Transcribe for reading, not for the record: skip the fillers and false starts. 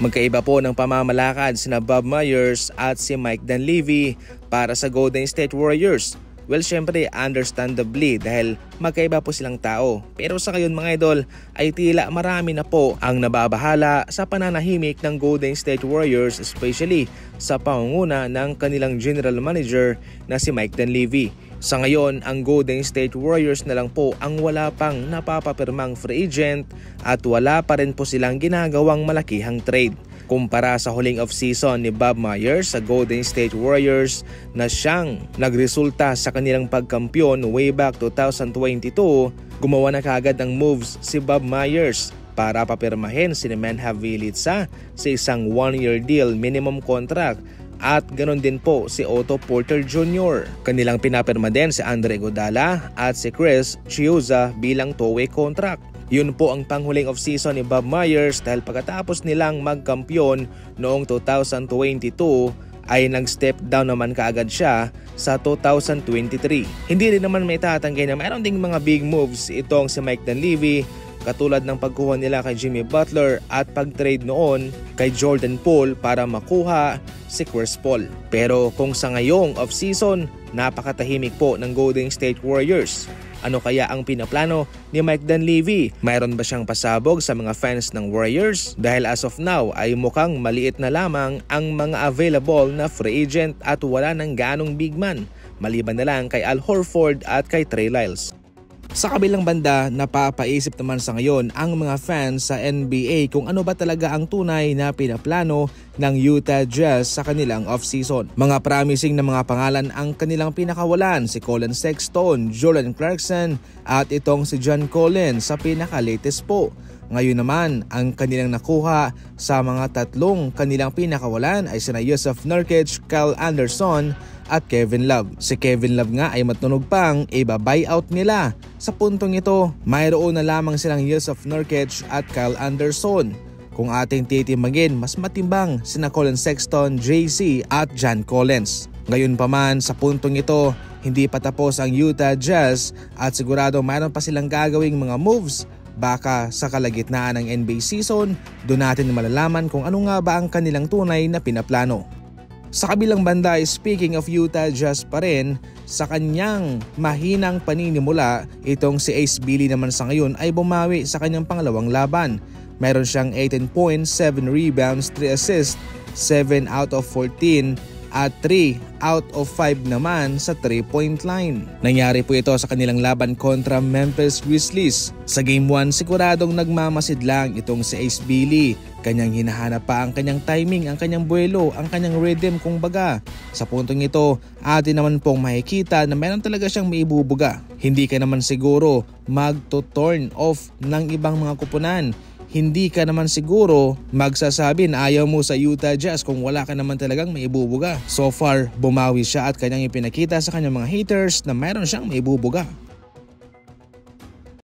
Magkaiba po ng pamamalakad sina Bob Myers at si Mike Dunleavy para sa Golden State Warriors. Well, syempre understandably dahil magkaiba po silang tao. Pero sa ngayon mga idol ay tila marami na po ang nababahala sa pananahimik ng Golden State Warriors, especially sa pangunguna ng kanilang general manager na si Mike Dunleavy. Sa ngayon, ang Golden State Warriors na lang po ang wala pang napapapirmang free agent at wala pa rin po silang ginagawang malakihang trade. Kumpara sa huling off-season ni Bob Myers sa Golden State Warriors na siyang nagresulta sa kanilang pagkampiyon way back 2022, gumawa na kaagad ng moves si Bob Myers para papirmahin si Nemanja Bjelica sa isang 1-year deal minimum contract at ganoon din po si Otto Porter Jr. Kanilang pinapirma din si Andre Iguodala at si Chris Chiozza bilang two-way contract. Yun po ang panghuling off-season ni Bob Myers dahil pagkatapos nilang magkampiyon noong 2022 ay nag-step down naman kaagad siya sa 2023. Hindi rin naman may tatanggi na mayroon ding mga big moves itong si Mike Dunleavy katulad ng pagkuha nila kay Jimmy Butler at pag-trade noon kay Jordan Poole para makuha si Chris Paul. Pero kung sa ngayong off-season, napakatahimik po ng Golden State Warriors. Ano kaya ang pinaplano ni Mike Dunleavy? Mayroon ba siyang pasabog sa mga fans ng Warriors? Dahil as of now ay mukhang maliit na lamang ang mga available na free agent at wala nang ganong big man, maliban na lang kay Al Horford at kay Trey Lyles. Sa kabilang banda, napapaisip naman sa ngayon ang mga fans sa NBA kung ano ba talaga ang tunay na pinaplano ng Utah Jazz sa kanilang off-season. Mga promising na mga pangalan ang kanilang pinakawalan, si Colin Sexton, Jordan Clarkson at itong si John Collins sa pinaka-latest po. Ngayon naman, ang kanilang nakuha sa mga tatlong kanilang pinakawalan ay sina Jusuf Nurkic, Kyle Anderson at Kevin Love. Si Kevin Love nga ay matunog pang iba-buyout nila. Sa puntong ito, mayroon na lamang silang Jusuf Nurkic at Kyle Anderson. Kung ating titimagin, mas matimbang sina Colin Sexton, JC at John Collins. Ngayon pa man, sa puntong ito, hindi pa tapos ang Utah Jazz at sigurado mayroon pa silang gagawing mga moves. Baka sa kalagitnaan ng NBA season, doon natin malalaman kung ano nga ba ang kanilang tunay na pinaplano. Sa kabilang banda, speaking of Utah Jazz pa rin, sa kanyang mahinang paninimula, itong si Ace Billy naman sa ngayon ay bumawi sa kanyang pangalawang laban. Meron siyang 18 points, 7 rebounds, 3 assists, 7 out of 14 at 3 out of 5 naman sa 3-point line. Nangyari po ito sa kanilang laban kontra Memphis Grizzlies. Sa Game 1, siguradong nagmamasid lang itong si Ace Billy. Kanyang hinahanap pa ang kanyang timing, ang kanyang buwelo, ang kanyang rhythm kung baga. Sa puntong ito, atin naman pong makikita na meron talaga siyang maibubuga. Hindi ka naman siguro magto-turn off ng ibang mga kupunan. Hindi ka naman siguro magsasabi na ayaw mo sa Utah Jazz kung wala ka naman talagang maibubuga. So far, bumawi siya at kanyang ipinakita sa kanyang mga haters na mayroon siyang maibubuga.